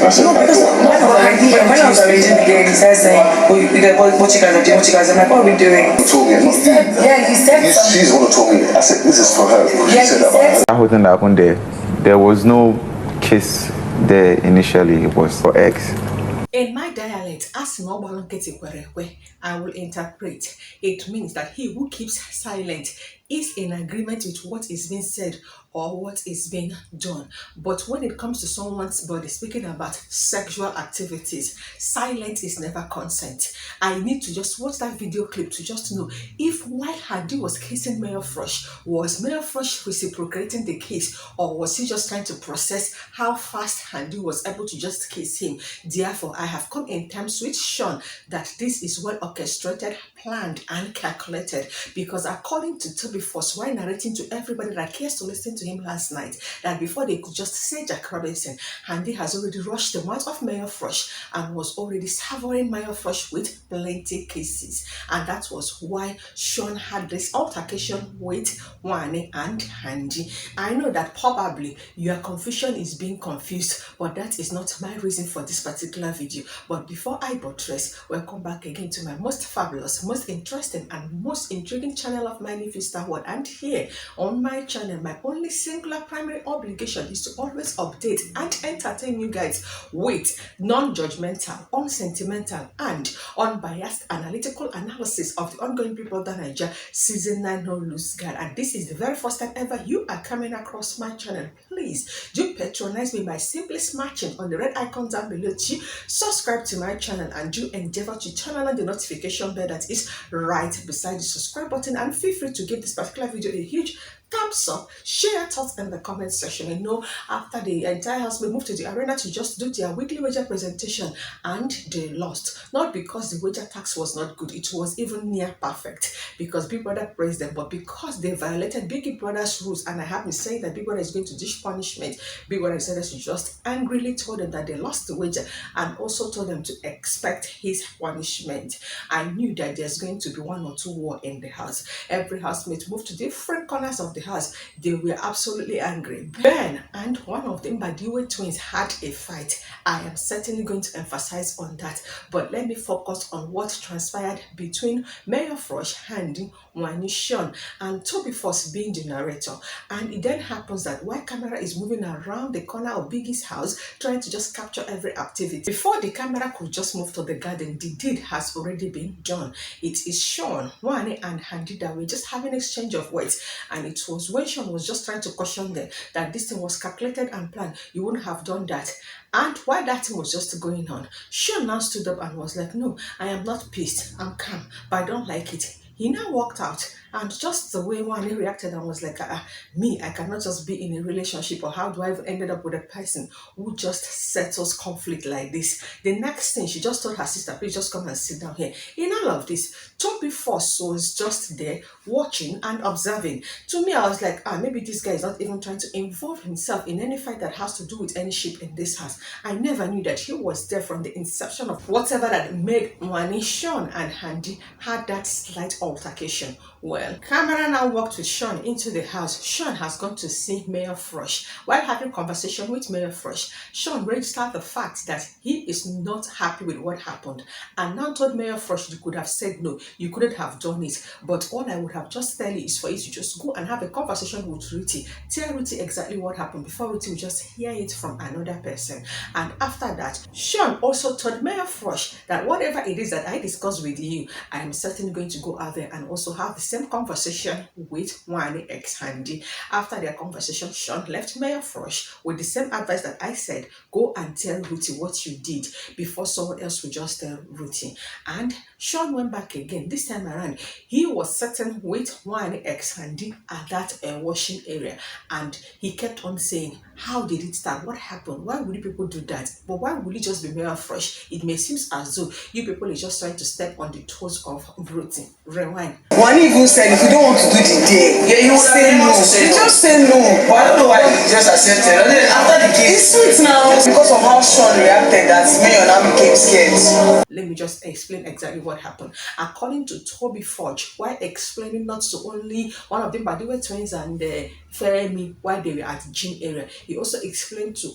No, because when I was arranging the game, he says, what you guys are doing, what you guys are like, what are we doing? You told me, not you. You said She's the one who told me. I said, this is for her. Yeah, She said that about her. That whole thing that happened there was no kiss there initially. It was for X. In my dialect, as I will interpret. It means that he who keeps silent is in agreement with what is being said or what is being done. But when it comes to someone's body, speaking about sexual activities, silence is never consent. I need to just watch that video clip to just know if while Handi was kissing Mayor Frosh, was Mayor Frosh reciprocating the kiss, or was he just trying to process how fast Handi was able to just kiss him? Therefore, I have come in terms with Shaun that this is well orchestrated, planned, and calculated, because according to Tvshow, while narrating to everybody that cares to listen to him last night, that before they could just say Jack Robinson, Handi has already rushed the mouth of Mayor Frosh and was already savoring Mayor Frosh with plenty kisses. And that was why Shaun had this altercation with Wane and Handi. I know that probably your confusion is being confused, but that is not my reason for this particular video. But before I buttress, welcome back again to my most fabulous, most interesting, and most intriguing channel of mine, if you start what. And here on my channel, my only singular primary obligation is to always update and entertain you guys with non-judgmental, unsentimental, and unbiased analytical analysis of the ongoing Bigbrothernaija season 9 No Lose Guard. And this is the very first time ever you are coming across my channel. Please do patronize me by simply smashing on the red icon down below to subscribe to my channel, and do endeavor to turn on the notification bell that is right beside the subscribe button, and feel free to give this particular video a huge thumbs up, share your thoughts in the comment section. You know, after the entire house moved to the arena to just do their weekly wager presentation, and they lost. Not because the wager tax was not good, it was even near perfect, because Big Brother praised them, but because they violated Big Brother's rules. And I have been saying that Big Brother is going to dish punishment. Big Brother said that she just angrily told them that they lost the wager, and also told them to expect his punishment. I knew that there's going to be one or two war in the house. Every housemate moved to different corners of the house. They were absolutely angry. Ben and one of them, Badiwe twins, had a fight. I am certainly going to emphasize on that, but let me focus on what transpired between Mayor Frosh, Handi, Wani, Shaun, and Tvshow being the narrator. And it then happens that while camera is moving around the corner of Biggie's house, trying to just capture every activity, before the camera could just move to the garden, the deed has already been done. It is Shaun, Wani, and Handi that were just having exchange of words, and it was when Shaun was just trying to caution them that this thing was calculated and planned. You wouldn't have done that. And while that thing was just going on, Shaun now stood up and was like, no, I am not pissed, I'm calm, but I don't like it. He now walked out, and just the way Wani reacted and was like, me, I cannot just be in a relationship, or how do I even ended up with a person who just settles conflict like this? The next thing, she just told her sister, please just come and sit down here. In all of this, Tvshow was just there watching and observing. To me, I was like, maybe this guy is not even trying to involve himself in any fight that has to do with any ship in this house. I never knew that he was there from the inception of whatever that made Wani, Shaun, and Handi had that slight altercation. Well, camera now walked with Shaun into the house. Shaun has gone to see Mayor Frosh. While having conversation with Mayor Frosh, Shaun registered the fact that he is not happy with what happened, and now told Mayor Frosh, you could have said no, you couldn't have done it, but all I would have just tell you is for you to just go and have a conversation with Ruthee. Tell Ruthee exactly what happened before Ruthee will just hear it from another person. And after that, Shaun also told Mayor Frosh that whatever it is that I discussed with you, I am certainly going to go out there and also have the same conversation with Wani x Handi. After their conversation, Shaun left Mayor Frosh with the same advice that I said, go and tell Ruthee what you did before someone else will just tell Ruthee. And Shaun went back again. This time around, he was sitting with Wani x Handi at that washing area, and he kept on saying, how did it start? What happened? Why would you people do that? But why would it just be Mayor Frosh? It may seem as though you people are just trying to step on the toes of Ruthee. Rewind. One even said, if you don't want to do the day, you say no. You just say no. But I don't know why you just accepted. And then after the case, it's sweet now. Because of how Shaun reacted, that Mayor now became scared. Let me just explain exactly what happened. According to Tvshow, while explaining not to only one of them, but they were twins and FEMI while they were at the gym area, he also explained to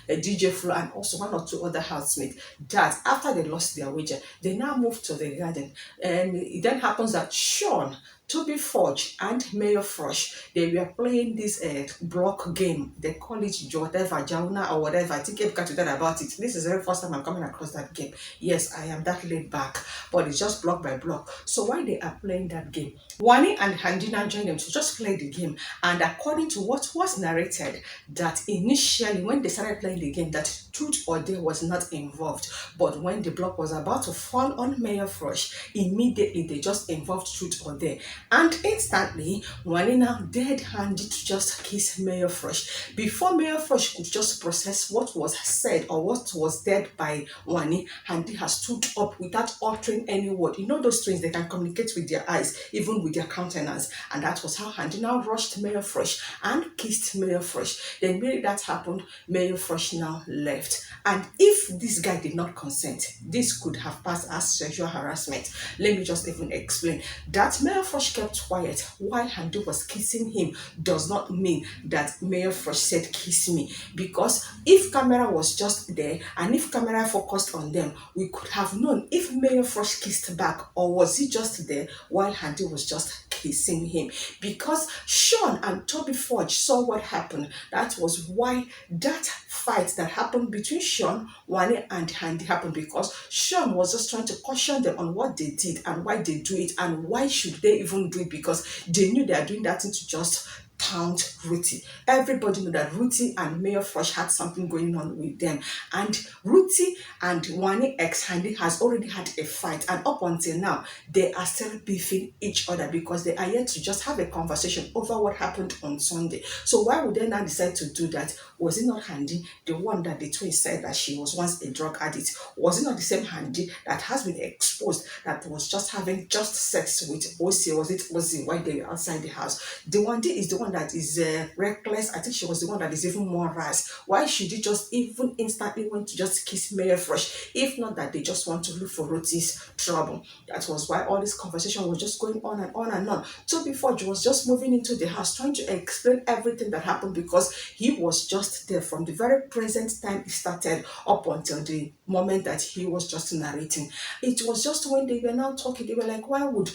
DJ Flo and also one or two other housemates that after they lost their wager, they now moved to the garden. And it then happens that Shaun, Tvshow and Mayor Frosh, they were playing this block game. They call it whatever, Jauna or whatever. I think I've got to that about it. This is the very first time I'm coming across that game. Yes, I am that laid back, but it's just block by block. So while they are playing that game, Wani and Handi now joined them to just play the game. And according to what was narrated, that initially when they started playing the game, that truth or dare was not involved. But when the block was about to fall on Mayor Frosh, immediately they just involved truth or dare. And instantly, Wani now dared Handi to just kiss Mayor Frosh. Before Mayor Frosh could just process what was said or what was said by Wani, Handi has stood up without uttering any word. You know those twins, they can communicate with their eyes, even with their countenance. And that was how Handi now rushed Mayor Frosh and kissed Mayor Frosh. Then when that happened, Mayor Frosh now left. And if this guy did not consent, this could have passed as sexual harassment. Let me just even explain. That Mayor Frosh kept quiet while Handi was kissing him does not mean that Mayor Frosh said kiss me, because if camera was just there and if camera focused on them, we could have known if Mayor Frosh kissed back or was he just there while Handi was just kissing him. Because Shaun and Tvshow saw what happened. That was why that fight that happened between Shaun, Wani and Handi happened, because Shaun was just trying to caution them on what they did and why they do it and why should they even do it, because they knew they are doing that thing to just taunt Ruthee. Everybody knew that Ruthee and Mayor Frosh had something going on with them, and Ruthee and Wani ex Handi has already had a fight, and up until now they are still beefing each other because they are yet to just have a conversation over what happened on Sunday. So why would they now decide to do that? Was it not Handi, the one that the twins said that she was once a drug addict? Was it not the same Handi that has been exposed that was just having just sex with OC? Was it Ozzy while they were outside the house? The one is the one that is reckless. I think she was the one that is even more rash. Why should you just even instantly want to just kiss Mayor Frosh? If not that they just want to look for Ruthee's trouble. That was why all this conversation was just going on and on and on. Tvshow was just moving into the house trying to explain everything that happened, because he was just there from the very present time it started up until the moment that he was just narrating. It was just when they were now talking, they were like, why would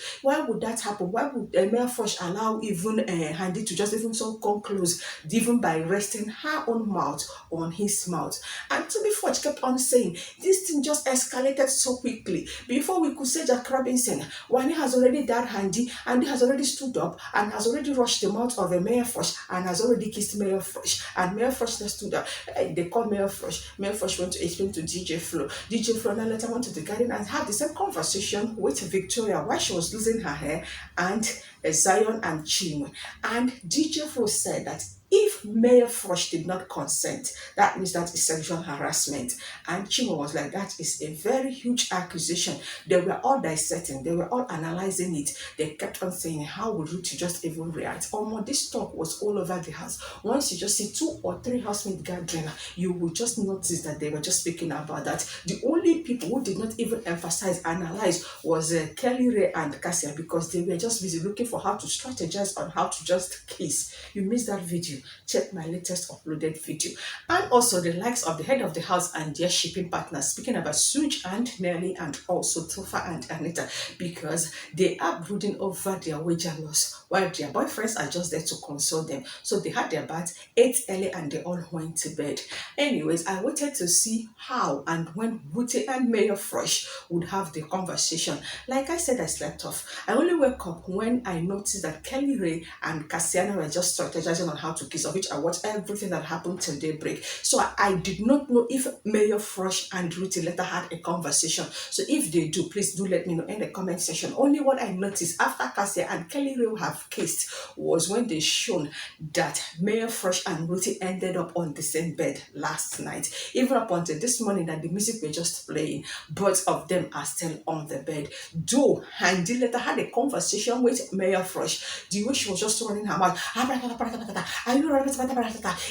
that happen? Why would Mayor Frosh allow even Handi to just even so come close, even by resting her own mouth on his mouth? And Tvshow kept on saying, this thing just escalated so quickly. Before we could say Jack Robinson, Wani has already dared Handi, and he has already stood up and has already rushed the mouth of a Mayor Frosh and has already kissed Mayor Frosh. And Mayor Frosh just stood up. They called Mayor Frosh. Mayor Frosh went to explain to DJ Flo. DJ Flo now later went to the garden and had the same conversation with Victoria while she was losing her hair, and Zion and CHINWE. And DJ Flo said that if Mayor Frosh did not consent, that means that is sexual harassment. And CHINWE was like, that is a very huge accusation. They were all dissecting, they were all analyzing it. They kept on saying, how would Ruthee just even react? This talk was all over the house. Once you just see 2 or 3 housemates gathering, you will just notice that they were just speaking about that. The only people who did not even emphasize, analyze, was Kelly Ray and Cassia, because they were just busy looking for how to strategize on how to just kiss. You missed that video. Check my latest uploaded video. And also the likes of the head of the house and their shipping partners, speaking about Suj and Nelly and also Tofa and Anita, because they are brooding over their wager loss while their boyfriends are just there to console them. So they had their bath, ate early, and they all went to bed. Anyways, I waited to see how and when Ruthee and Mayor Frosh would have the conversation. Like I said, I slept off. I only woke up when I noticed that Kelly Ray and Cassiana were just strategizing on how to kiss, of which I watched everything that happened till daybreak. So I did not know if Mayor Frosh and Ruthee later had a conversation. So if they do, please do let me know in the comment section. Only what I noticed after Cassia and Kelly Ray have have kissed was when they shown that Mayor Fresh and Ruthee ended up on the same bed last night. Even up until this morning that the music were just playing, both of them are still on the bed. Though Handi later had a conversation with Mayor Fresh, the way she was just running her mouth. If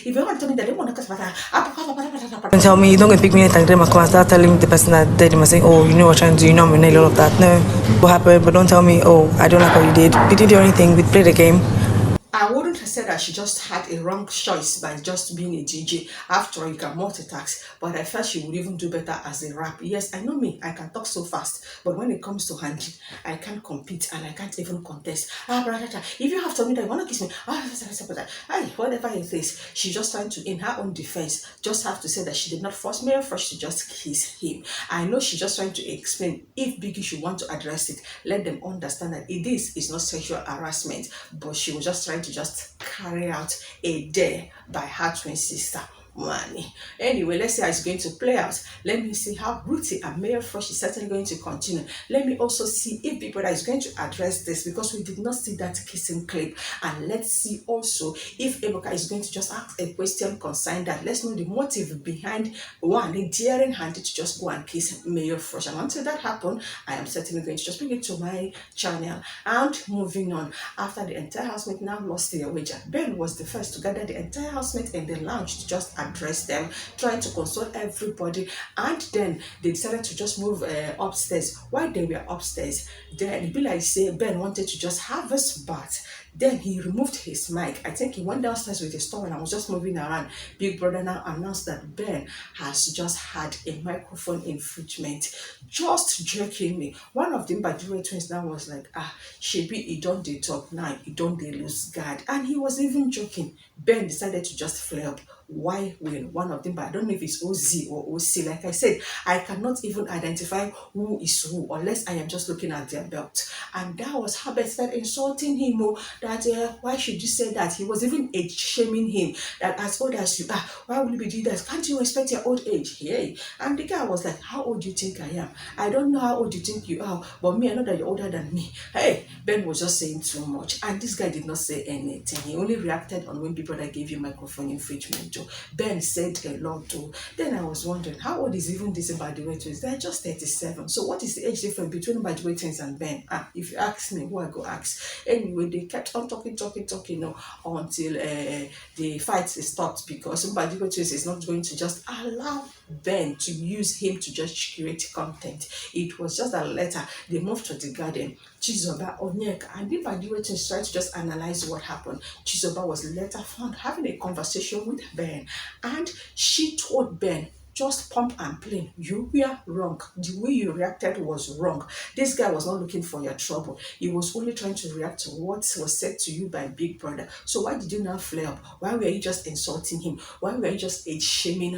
you want to tell me that they want to And tell me, you don't go pick me anything, then I come and start telling the person that did him and saying, oh, you know what I'm trying to do, you know I'm gonna nail all of that. No, what happened? But don't tell me, oh, I don't like what you did. We didn't do anything, we played a game. I wouldn't have said that she just had a wrong choice by just being a DJ. After all, you can multitask, but I felt she would even do better as a rap. Yes, I know me, I can talk so fast, but when it comes to Handi, I can't compete and I can't even contest. If you have told me that you want to kiss me, whatever it is, she's just trying to, in her own defense, just have to say that she did not force Mayor Fresh to just kiss him. I know she's just trying to explain if Biggie should want to address it, let them understand that it's not sexual harassment, but she was just trying to just carry out a dare by her twin sister. Money. Anyway, let's see how it's going to play out. Let me see how Ruthee and Mayor Fresh is certainly going to continue. Let me also see if Bigbrother is going to address this, because we did not see that kissing clip. And let's see also if Ebuka is going to just ask a question concerning that. Let's know the motive behind one daring Handi to just go and kiss Mayor Fresh. And until that happens, I am certainly going to just bring it to my channel. And moving on, after the entire housemate now lost their wager, Ben was the first to gather the entire housemate in the lounge to just address them, trying to console everybody, and then they decided to just move upstairs. While they were upstairs, then it be like say Ben wanted to just have his bath. Then he removed his mic. I think he went downstairs with his towel and was just moving around. Bigbrother now announced that Ben has just had a microphone infringement. Just jokingly, one of them by the twins now was like, Shebi, he don't dey talk now, he don't dey lose guard. And he was even joking. Ben decided to just flare up. Why will one of them, but I don't know if it's OZ or OC. Like I said, I cannot even identify who is who unless I am just looking at their belt. And that was how Ben started insulting him. That why should you say that? He was even age shaming him. That as old as you are, why will you be doing that? Can't you respect your old age? Hey. And the guy was like, how old do you think I am? I don't know how old you think you are, but me, I know that you're older than me. Hey, Ben was just saying too much. And this guy did not say anything. He only reacted on when Bigbrother gave you microphone infringement. Ben said a lot too. Then I was wondering, how old is even this Badway twins? They're just 37. So what is the age difference between Badway twins and Ben? If you ask me, who I go ask. Anyway, they kept on talking, until the fight stopped, because Badway twins is not going to just allow Ben to use him to just create content. It was just a letter. They moved to the garden. Chizoba, Onyeka, and if I do it to try to just analyze what happened, Chizoba was later found having a conversation with Ben, and she told Ben, just pump and play. You were wrong. The way you reacted was wrong. This guy was not looking for your trouble. He was only trying to react to what was said to you by Bigbrother. So why did you now flare up? Why were you just insulting him? Why were you just age-shaming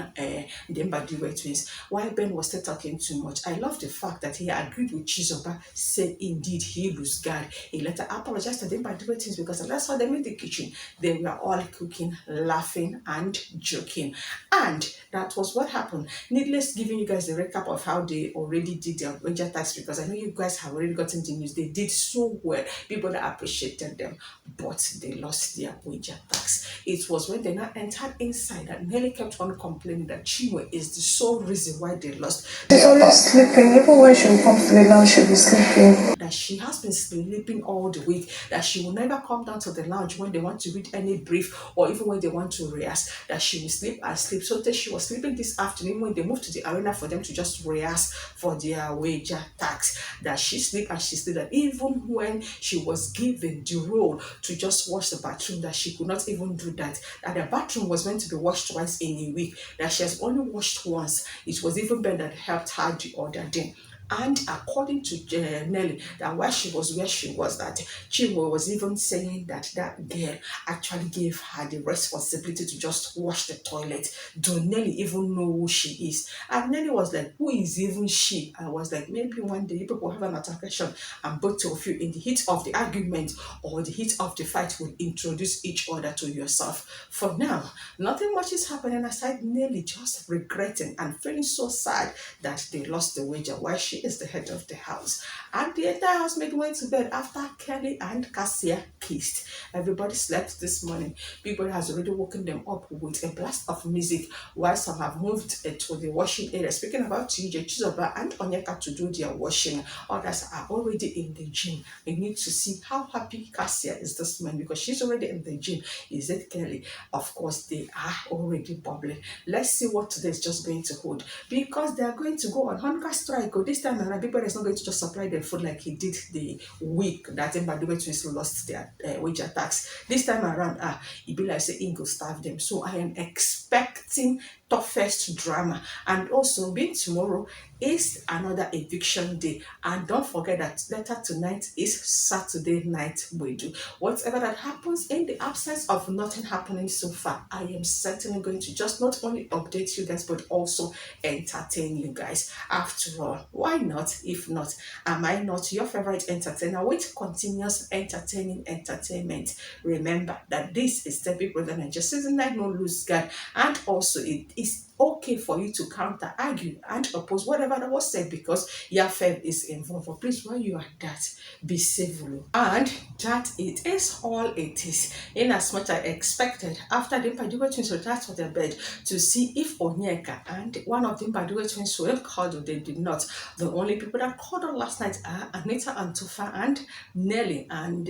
them by the twins? Why Ben was still talking too much? I love the fact that he agreed with Chizoba, said indeed he lost guard. He later apologized to them by the twins, because I saw them in the kitchen. They were all cooking, laughing, and joking. And that was what happened. Needless giving you guys a recap of how they already did their wager tax, because I know you guys have already gotten the news. They did so well. People that appreciated them, but they lost their wager tax. It was when they now entered inside that Nelly kept on complaining that CHINWE is the sole reason why they lost. She's always sleeping. Even when she comes to the lounge, she'll be sleeping. That she has been sleeping all the week. That she will never come down to the lounge when they want to read any brief, or even when they want to rehearse. That she will sleep and sleep. So that she was sleeping this afternoon when they moved to the arena for them to just rehearse for their wager tax. That she sleep and she sleep. That even when she was given the role to just wash the bathroom, that she could not even do that. That the bathroom was meant to be washed twice in a week. That she has only washed once. It was even Ben that helped her the other day. And according to Nelly, that while she was where she was, that CHINWE was even saying that that girl actually gave her the responsibility to just wash the toilet. Do Nelly even know who she is? And Nelly was like, who is even she? I was like, maybe one day you people have an altercation, and both of you in the heat of the argument or the heat of the fight will introduce each other to yourself. For now, nothing much is happening aside Nelly just regretting and feeling so sad that they lost the wager, while she she is the head of the house. And the entire housemaid went to bed after Kelly and Cassia kissed. Everybody slept this morning. Bigbrother has already woken them up with a blast of music, while some have moved to the washing area. Speaking about TJ, Chizoba and Onyeka to do their washing, others are already in the gym. We need to see how happy Cassia is this morning because she's already in the gym. Is it Kelly? Of course, they are already bubbling. Let's see what today is just going to hold, because they are going to go on hunger strike. This time around, Bigbrother is not going to just supply them food like he did the week that Mbadiwe twins lost their wage attacks. This time around, it be like say he go starve them. So I am expecting toughest drama. And also, being tomorrow is another eviction day, and don't forget that later tonight is Saturday night we do. Whatever that happens in the absence of nothing happening so far, I am certainly going to just not only update you guys but also entertain you guys. After all, why not? If not, am I not your favorite entertainer with continuous entertaining entertainment? Remember that this is the Bigbrothernaija season 9 no lose guard, and also it is okay for you to counter, argue, and oppose whatever that was said, because your friend is involved. But please, while you are that, be civil. And that it is all it is. In as much I expected, after the Mbadiwe twins retired for their bed to see if Onyeka and one of the Mbadiwe twins will cuddle, they did not. The only people that cuddled last night are Anita and Tofa and Nelly and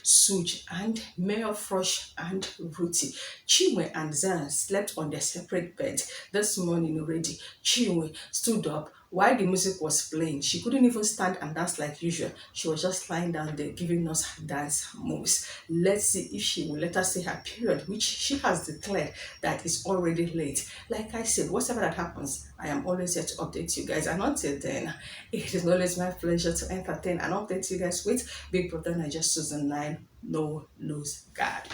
Suj and Mayor Frosh and Ruthee. CHINWE and ZINNE slept on their separate beds. This morning already, CHINWE stood up while the music was playing. She couldn't even stand and dance like usual. She was just lying down there giving us dance moves. Let's see if she will let us say her period, which she has declared that is already late. Like I said, whatever that happens, I am always here to update you guys. And until then, it is always my pleasure to entertain and update you guys with Bigbrothernaija season 9 no lose guard.